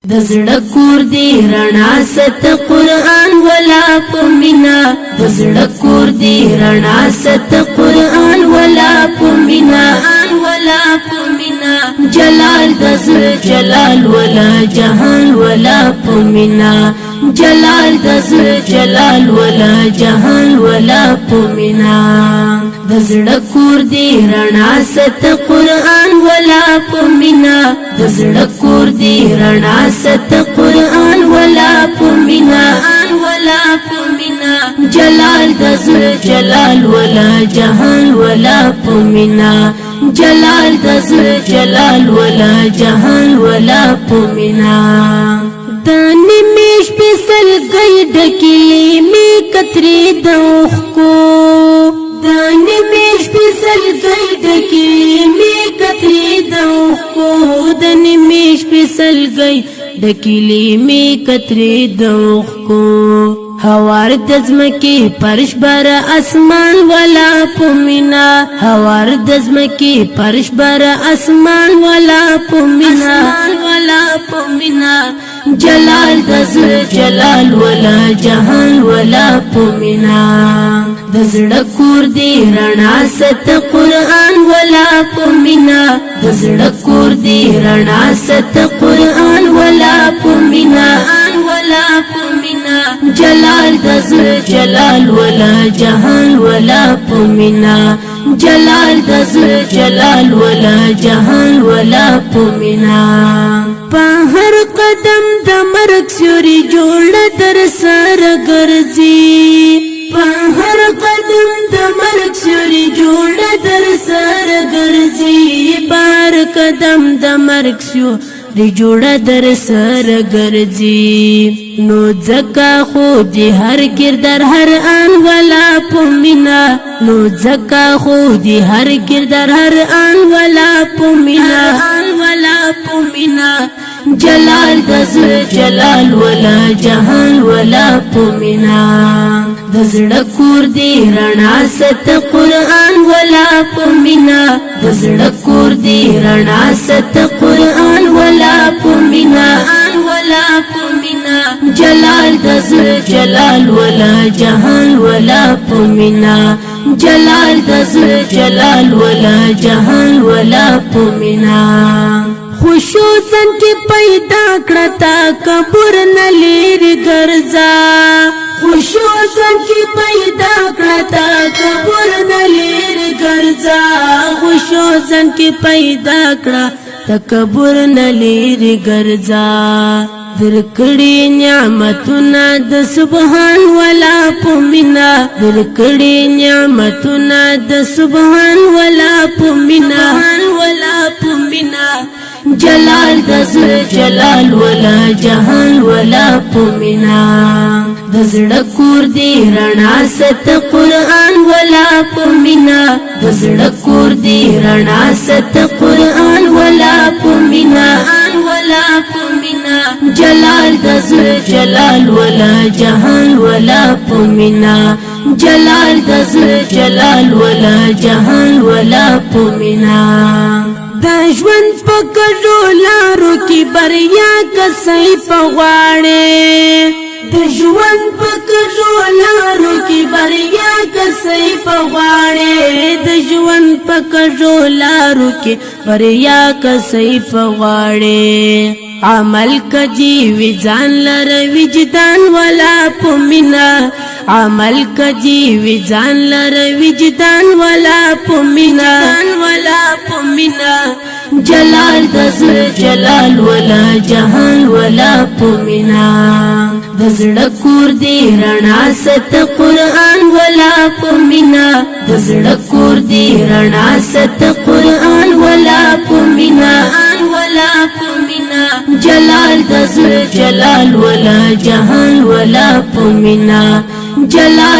د زړه کور دی رڼا ست قرآن ولا پمینا د زړه کور دی رڼا ست قرآن ولا پمینا ولا پمینا جلال د زړه جلال ولا جهان ولا پمینا جلال د زړه جلال ولا جهان ولا پمینا د زړه کور دی رڼا ست قرآن ولا پمینا د زړه کور دی رڼا ست قرآن ولا پمینا ولا پمینا جلال د زړه جلال ولا جهان ولا پمینا جلال د زړه جلال ولا جهان ولا پمینا دانی میش پسل گئی ڈکیلی می کتری دوخ کو دانی میش پسل گئی ڈکیلی می کتری دوخ کو دانی میش پسل گئی ڈکیلی می کتری دوخ کو هوار دزمکی پرش بر اسمان ولا پمینا هوار دزمکی پرش بر اسمان ولا پمینا ولا پمینا جلال د زړه جلال ولا جهان ولا پمینا د زړه کور دی رڼا ست قرآن ولا پمینا د زړه کور دی رڼا ست قرآن ولا پمینا ولا پمینا جلال د زړه جلال ولا جهان ولا پمینا جلال د زړه جلال ولا جهان ولا پمینا په هر قدم د مرګ سوري جوړ در سر ګرځي په هر قدم د مرګ سوري جوړ در سر ګرځي په هر قدم د مرګ سوري جوړ در سر ګرځي نو ځکه خو دې هر کردار هر آن ولا پمینا نو ځکه خو دې هر کردار هر آن ولا پمینا ولا پمینا جلال د زړه جلال ولا جهان ولا پمینا د زړه کور دی رڼا ست قرآن ولا پمینا د زړه کور دی رڼا ست قرآن ولا پمینا ولا پمینا جلال د زړه جلال ولا جهان ولا پمینا جلال د زړه جلال ولا جهان ولا پمینا خوشو ځن کې پیدا کړتا کبر نه لري ګرځا خوشو ځن کې پیدا کړتا کبر نه لري ګرځا خوشو ځن کې پیدا کړه تکبر نه لري ګرځا درکړي نعمتونه د سبحان ولا پمینا درکړي نعمتونه د سبحان ولا پمینا ولا پمینا جلال د زړه جلال ولا جهان ولا پمینا د زړه کور دی رڼا ست قرآن ولا پمینا د زړه کور دی رڼا ست قرآن ولا پمینا ولا پمینا جلال د زړه جلال ولا جهان ولا پمینا جلال د زړه جلال ولا جهان ولا پمینا د ژوند په کډو لارو کې بریا کسي پغواړي د ژوند په کډو لارو کې بریا کسي پغواړي د ژوند په کډو لارو کې بریا کسي پغواړي عمل کجی وجدان لر وجدان ولا پمینا عمل کجی وجدان لر وجدان ولا پمینا ولا پمینا جلال د زړه جلال ولا جهان ولا پمینا د زړه کور دی رڼا ست قرآن ولا پمینا د زړه کور دی رڼا ست قرآن ولا پمینا ولا پمینا جلال د زړه جلال ولا جهان ولا پمینا جلال